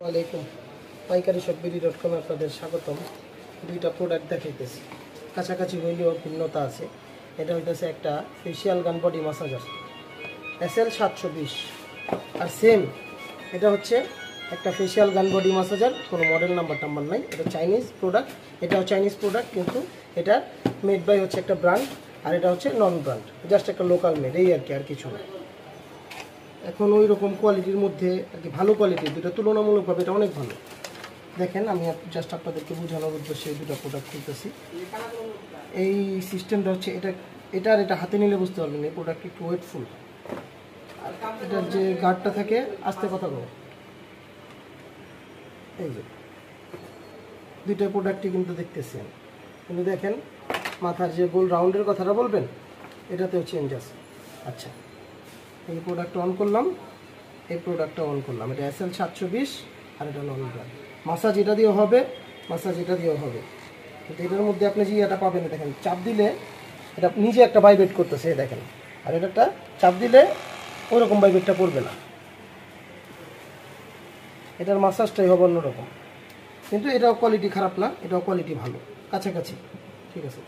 ওয়ালাইকুম পাইকারি shopbedi.com আপনাদের স্বাগতম। দুইটা প্রোডাক্ট দেখাইতেছি, কাছাকাছি হইলেও ভিন্নতা আছে। এটা হইতেছে একটা ফেশিয়াল গান বডি ম্যাসাজার SL 720, আর সেম এটা হচ্ছে একটা ফেশিয়াল গান বডি ম্যাসাজার, কোনো মডেল নাম্বার নাই। এটা চাইনিজ প্রোডাক্ট, এটাও চাইনিজ প্রোডাক্ট, কিন্তু এটা মেড বাই হচ্ছে একটা ব্র্যান্ড, আর এটা হচ্ছে নন ব্র্যান্ড, জাস্ট একটা লোকাল মেড, এই আর কি, আর কিছু না। এখন ওই রকম কোয়ালিটির মধ্যে আর কি ভালো কোয়ালিটির দুটো, তুলনামূলকভাবে এটা অনেক ভালো। দেখেন, আমি জাস্ট আপনাদেরকে বোঝানোর উদ্দেশ্যে এই দুটো প্রোডাক্ট খুলতেছি। এই সিস্টেমটা হচ্ছে এটা হাতে নিলে বুঝতে পারবেন এই প্রোডাক্ট একটু ওয়েটফুল। আর এটার যে গার্ডটা থাকে, আস্তে কথা বলো, এই যে দুইটা প্রোডাক্টই কিন্তু দেখতেছেন, কিন্তু দেখেন মাথার যে গোল রাউন্ডের কথাটা বলবেন, এটাতেও চেঞ্জ আছে। আচ্ছা, এই প্রোডাক্টটা অন করলাম, এই প্রোডাক্টটা অন করলাম, এটা SL 720, আর এটা নন ব্র্যান্ড। মাসাজ এটা দিয়েও হবে, মাসাজ এটা দিয়েও হবে, কিন্তু এটার মধ্যে আপনি যে এটা পাবেন, দেখেন চাপ দিলে এটা নিজে একটা ভাইব্রেট করতেছে, দেখেন, আর এটা চাপ দিলে ওইরকম ভাইব্রেটটা পড়বে না। এটার মাসাজটাই হবে অন্যরকম, কিন্তু এটাও কোয়ালিটি খারাপ না, এটাও কোয়ালিটি ভালো, কাছাকাছি, ঠিক আছে।